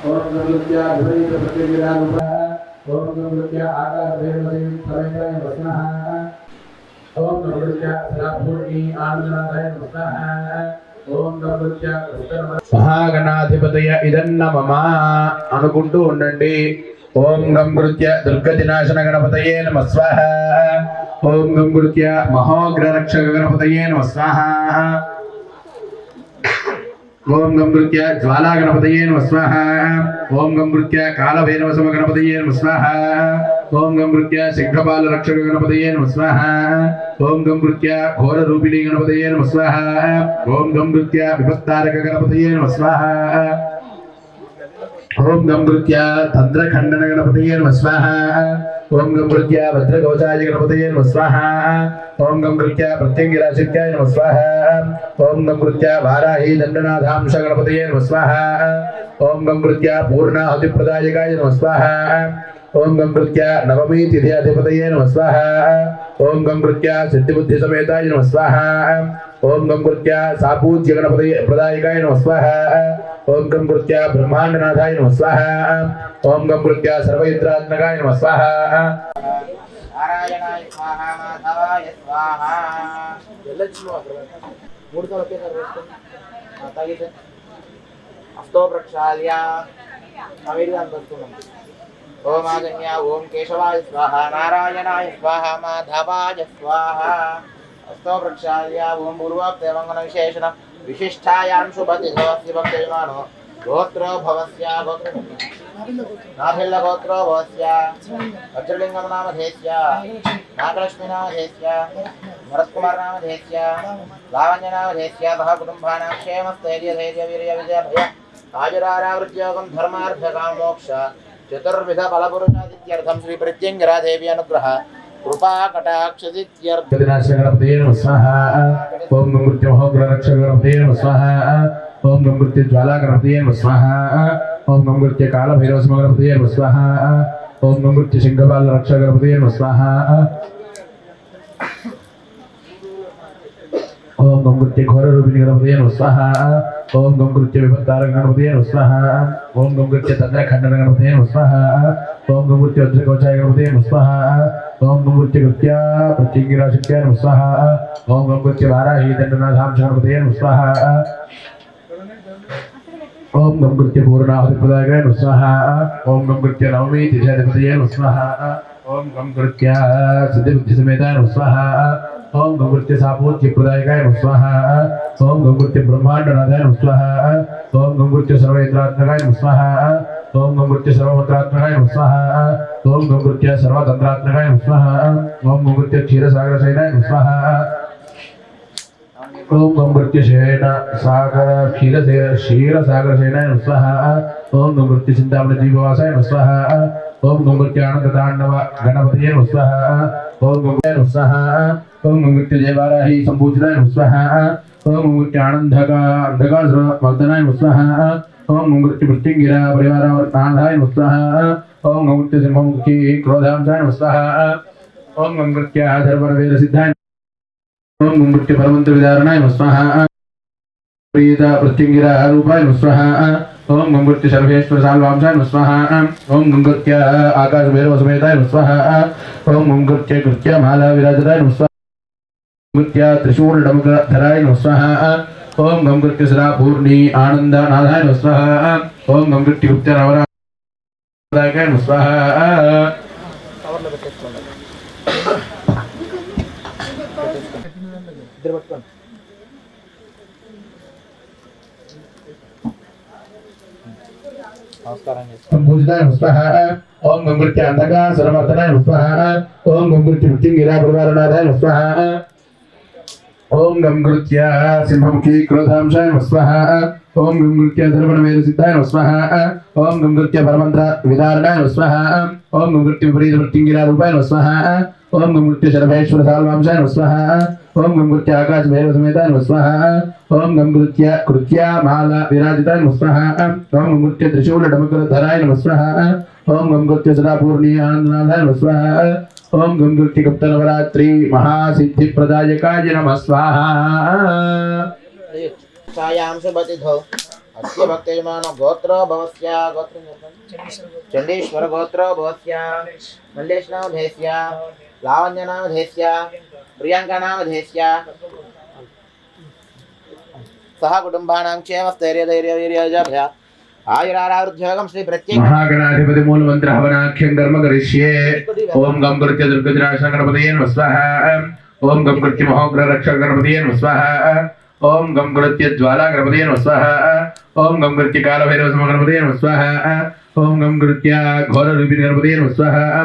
ओम गंगृत्या विपरीत प्रतिविरानुपः ओम गंगृत्या आकार भेदमयं समेताय वसनः ओम गंगृत्या सदापूर्णी आनंदनाथाय नमः ओम गंगृत्या महागणाधिपतय इदन्नमः అనుకుంటూ ఉండండి ओम गंगृत्य दुर्गतिनाशन गणपतये नमः स्वाहा ओम गंगृत्य महोग्र रक्षक गणपतये नमः स्वाहा ओम गंगृत्य ज्वाला गणपतये नमः स्वाहा ओम गंगृत्य कालभैरवसम गणपतये नमः स्वाहा ओम गंगृत्य सिंहपाल रक्षक गणपतये नमः स्वाहा ओम गंगृत्य घोर रूपिणी गणपतये नमः स्वाहा ओम गंगृत्य विपत्तारक गणपतये नमः स्वाहा ओम गंगृत्य तंत्रखंडन गणपतये नमः स्वाहा ओम गंगृत्य भद्रकवचाय गणपतये नमः स्वाहा ओम गंगृत्य प्रत्यंगिराशित्याय नमः स्वाहा ओम गंगृत्य वाराही दंडनाथांश गणपतये नमः स्वाहा ओम गंगृत्य पूर्णाहुतिप्रदायकाय नमः स्वाहा ओम गंगृत्य नवमी तिथियाधिपतये नमः स्वाहा ओम गंगृत्य सिद्धिबुद्धि समेताय नमः स्वाहा ओम गंगृत्य सापूज्य गणपतये प्रदायकाय नमः स्वाहा ओम गंगृत्य ब्रह्मांडनाथाय नमः स्वाहा ओम गंगृत्य सर्वयंत्रात्मकाय नमः स्वाहा नारायणाय स्वाहा माधवाय स्वाहा अस्तो प्रक्षाल्य ओम आगन्य ओम केशवाय स्वाहा नारायणाय स्वाहा माधवाय स्वाहा अस्तो प्रक्षाल्य ओम पूर्वोक्तमंगल विशेषण विशिष्टायां शुभतिथवस्य भक्तयमानो गोत्र भवस्य गोत्र नाभिल्ल गोत्र भवस्य वज्रलिंगम नामधेस्य नागलक्ष्मी नामधेस्य भरतकुमार नामधेस्य लावण्य नामधेस्य सह कुटुंबानां क्षेमस्थैर्य धैर्य वीर्य विजय भय आयुरारोग्ययोगं धर्मार्थ काम मोक्ष चतुर्विध फलपुरुषादित्यर्थं श्री प्रत्यंगिरा देवी अनुग्रह कृपा कटाक्ष सिद्ध्यर्थ गणपतये नमः स्वाहा ओम गंगृत्य महोग्र रक्षक गणपतये नमः स्वाहा ओम गंगृत्य ज्वाला गणपतये नमः स्वाहा ओम गंगृत्य कालभैरवसम गणपतये नमः स्वाहा ओम गंगृत्य सिंहपाल रक्षक गणपतये नमः स्वाहा ओम गंगृत्य घोर रूपिणी गणपतये नमः स्वाहा ओम गंगृत्य विपत्तारक गणपतये नमः स्वाहा ओम गंगृत्य तंत्रखंडन गणपतये नमः स्वाहा ओम गंगृत्य वज्रकवचाय गणपतये नमः स्वाहा ओम गंगृत्य कृत्या प्रत्यंगिराशित्याय नमः स्वाहा ओम गंगृत्य वाराही दंडनाथांश गणपतये नमः स्वाहा ओम गंगृत्य पूर्णाहुतिप्रदायकाय नमः स्वाहा ओम गंगृत्य नवमी तिथियाधिपतये नमः स्वाहा ओम गंगृत्य सिद्धिबुद्धि समेताय नमः स्वाहा ओम गंगृत्य सापूज्य प्रदायकाय नमः स्वाहा ओम गंगृत्य ब्रह्मांडनाथाय नमः स्वाहा ओम गंगृत्य सर्वयंत्रात्मकाय नमः स्वाहा ओम गंगृत्य सर्वमंत्रात्मकाय नमः स्वाहा ओम गंगृत्य सर्वतंत्रात्मकाय नमः स्वाहा ओम गंगृत्य क्षीरसागरशयनाय नमः स्वाहा ओम गंगृत्य शयन सागर क्षीरसागरशयनाय नमः स्वाहा ओम गंगृत्य चिंतामणि दीपवासाय नमः स्वाहा ओम गंगृत्य आनंदतांडव गणपतये नमः स्वाहा ओम गंगृत्य नमः स्वाहा ओम गंगृत्य जयवाराही संपूजिताय नमः स्वाहा ओम गंगृत्य अंधकार मर्दनाय नमः स्वाहा ओम गंगृत्य प्रत्यंगिरा परिवाराय नमः स्वाहा ओम गंगृत्य सिंहमुखी क्रोधांशाय नमः स्वाहा ओम गंगृत्य धर्मवीर सिद्धाय ओम गंगृत्य परमंत्र विदारणाय नमः स्वाहा प्रीता प्रत्यंगिरा रूपाय नमः स्वाहा ओम गंगृत्य सर्वेश्वर साल्वांशाय नमः स्वाहा ओम गंगृत्य आकाश भैरव समेताय नमः स्वाहा ओम गंगृत्य कृत्य माला विराजताय नमः स्वाहा गंगृत्य त्रिशूल डमकधराय नमः स्वाहा ओम गंगृत्य सदा पूर्णी आनंद नाथाय नमः स्वाहा ओम गंगृत्य गुप्त नवराय नमः स्वाहा संपूजिताय नमः स्वाहा ओम गंगृत्य अंधकार सर्वमर्दनाय नमः स्वाहा ओम गंगृत्य प्रत्यंगिरा परिवारनाथाय नमः स्वाहा ओम गंगृत्य सिंहमुखी क्रोधांशाय नमः स्वाहा ओम गंगृत्य धर्मवीर सिद्धाय नमः स्वाहा ओम गंगृत्य परमंत्र विदारणाय नमः स्वाहा ओम गंगृत्य विपरीत प्रत्यंगिरा रूपाय नमः स्वाहा ओम गंगृत्य सर्वेश्वर साल्वांशाय नमः स्वाहा ओम गंगृत्य आकाश भैरव समेताय नमः स्वाहा ओम गंगृत्य कृत्या माला विराजिताय नमः स्वाहा ओम गंगृत्य त्रिशूल डमकधराय नमः स्वाहा ओम गंगृत्य सदा पूर्णी आनंदनाथाय नमः स्वाहा ओम गंगृत्य गुप्त नवरात्रि महासिद्धि प्रदायकाय नमः स्वाहा छायां शुभतिथौ अस्य भक्तिजमानो गोत्रो भवस्य चण्डीश्वर गोत्रो भवस्य मल्लेशनामधेयस्य लावण्यनामधेयस्य प्रियङ्कानामधेयस्य सह कुटुम्बानां क्षेमस्थैर्यधैर्यवीर्यजभ्य आयुरारोग्ययोगं श्री प्रत्येक महागणाधिपति मूल मंत्र हवनाख्यं कर्म करिष्ये ओम गम कृत्य दुर्गजराश गणपतये नमः स्वाहा ओम गम कृत्य महोग्र रक्षक गणपतये नमः स्वाहा ओम गम कृत्य ज्वाला गणपतये नमः स्वाहा ओम गम कृत्य काल भैरव सम गणपतये नमः स्वाहा ओम गम कृत्य घोर रूपिण गणपतये नमः स्वाहा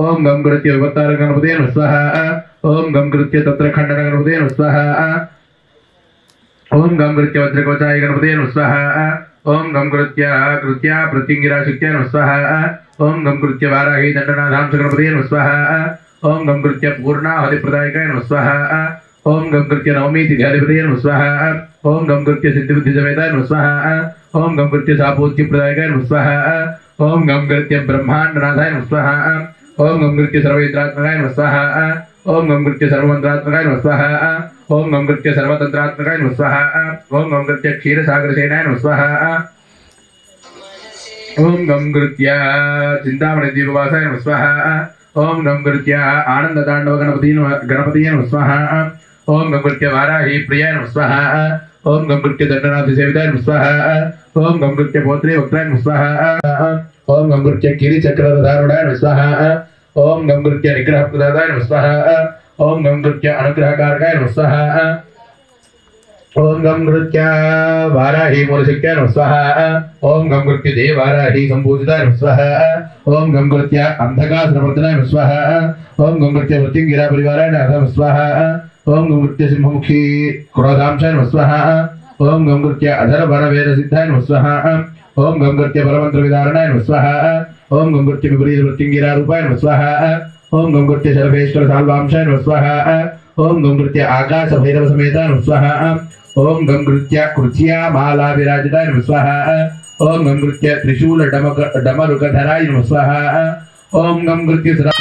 ओम गम कृत्य विभत्तार गणपतये नमः स्वाहा ओम गम कृत्य तत्र खंडन गणपतये नमः स्वाहा ओम गम कृत्य वज्रकवचाय गणपतये नमः स्वाहा ओम गम कृत्य प्रत्यंगिरा शक्त्या नमः स्वाहा ओम गम कृत्य वाराही दंडनाधाम गणपतये नमः स्वाहा ओम गम कृत्य पूर्णाहुति प्रदायकाय नमः स्वाहा ओम गम कृत्य नवमी तिथिधिपतये नमः स्वाहा ओम गम कृत्य सिद्धिबुद्धि समेताय नमः स्वाहा ओम गम कृत्य सापूज्य प्रदायकाय नमः स्वाहा ओम गम कृत्य ब्रह्मांडनाथाय नमः स्वाहा ओम गम कृत्य सर्वैत्रात्मकाय नमः स्वाहा ओम गम कृत्य सर्वमंत्रात्मकाय नमः स्वाहा ओम गम कृत्य सर्वतंत्रात्मकाय नमः स्वाहा ओम गम कृत्य क्षीरसागरसेनाय नमः स्वाहा ओम गम कृत्य चिंतामणि दीपवासाय नमः स्वाहा ओम गम कृत्य आनंदतांडव गणपतये नमः स्वाहा ओम गम कृत्य वाराही प्रियाय नमः स्वाहा ओम गम कृत्य दंडनाथ सेविताय नमः स्वाहा ओम गम कृत्य पौत्रे वक्त्राय नमः स्वाहा ओम गम कृत्य गिरिचक्रधारुणाय नमः स्वाहा ओम गम कृत्य निग्रह प्रदाताय नमः स्वाहा ओम गम कृत्य अनुग्रहकारकाय नमः स्वाहा ओम गम कृत्य वाराही मूलशक्त्या नमः स्वाहा ओम गम कृत्य देव वाराही संपूजिताय नमः स्वाहा ओम गम कृत्य अंधकासुरमर्दनाय नमः स्वाहा ओम गम कृत्य वृत्तिंगिरा परिवाराय नमः स्वाहा ओम गम कृत्य सिंहमुखी क्रोधांशाय नमः स्वाहा ओम गम कृत्य अधर वर वेद सिद्धाय नमः स्वाहा ओम गम कृत्य परमंत्र विदारणाय नमः स्वाहा ओम गम कृत्य विपरीत वृत्तिंगिरा रूपाय नमः स्वाहा ओम गम कृत्य सर्वेश्वर साल्वांशाय नमः स्वाहा ओम गम कृत्य आकाश भैरव समेताय नमः स्वाहा ओम गम कृत्य कृत्या माला विराजिताय नमः स्वाहा ओम गम कृत्य त्रिशूल डमरुकधराय नमः स्वाहा ओम गम कृत्य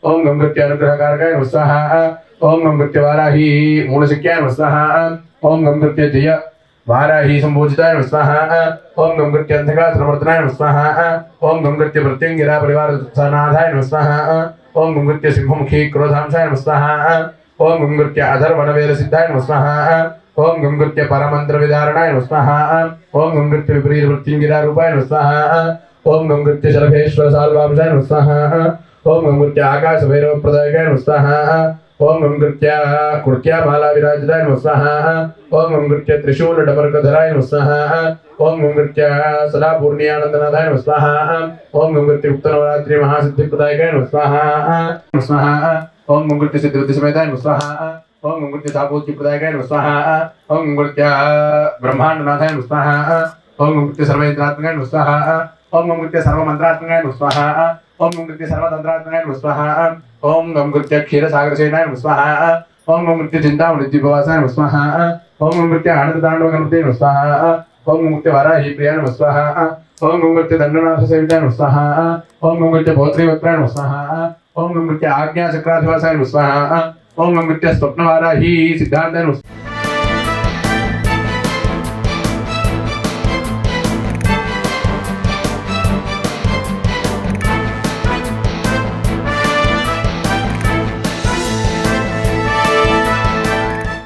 ओम गम कृत्य अनुग्रहकारकाय नमः स्वाहा ओम गम कृत्य वाराही मूलशक्त्याय नमः स्वाहा ओम गम कृत्य जय वाराही संपूजिताय नमः स्वाहा ओम गम कृत्य अंधकासुरमर्दनाय नमः स्वाहा ओम गम कृत्य प्रत्यंगिरा परिवार सनाथाय नमः स्वाहा ओम गम कृत्य सिंहमुखी क्रोधांशाय नमः स्वाहा ओम गम कृत्य अधर वनवेद सिद्धाय नमः स्वाहा ओम गम कृत्य परमंत्र विदारणाय नमः स्वाहा ओम गम कृत्य विपरीत वृत्तिंगिरा रूपाय नमः स्वाहा ओम गम कृत्य सर्वेश्वर साल्वांशाय नमः स्वाहा ओम गम कृत्य आकाश भैरव प्रदायकाय नमः स्वाहा ओम गम कृत्य कृत्या माला विराजिताय नमः स्वाहा ओम गम कृत्य त्रिशूल डमरुकधराय नमः स्वाहा ओम गम कृत्य सदा पूर्णियानंदनाथाय नमः स्वाहा ओम गम कृत्य गुप्त नवरात्रि महासिद्धिप्रदायकाय नमः स्वाहा ओम गम कृत्य सिद्धिबुद्धि समेताय नमः स्वाहा ओम गम कृत्य सापूज्य प्रदायकाय नमः स्वाहा ओम गम कृत्य ब्रह्मांडनाथाय नमः स्वाहा ओम गम कृत्य सर्वैत्रात्मकाय नमः स्वाहा ओम गम कृत्य सर्वमंत्रात्मकाय नमः स्वाहा ओम गम कृत्य सर्वतंत्रात्मकाय नमः स्वाहा ओम गम कृत्य क्षीरसागरसेनाय नमः स्वाहा ओम गम कृत्य चिंतामणि दीपवासाय नमः स्वाहा ओम गम कृत्य आनंदतांडव गणपतये नमः स्वाहा ओम गम कृत्य वाराही प्रियाय नमः स्वाहा ओम गम कृत्य दंडनाथ सेविताय नमः स्वाहा ओम गम कृत्य पौत्रे वक्त्राय नमः स्वाहा ओम गम कृत्य आज्ञा चक्राधिवासाय नमः स्वाहा ओम गम कृत्य स्वप्नवाराही सिद्धांताय नमः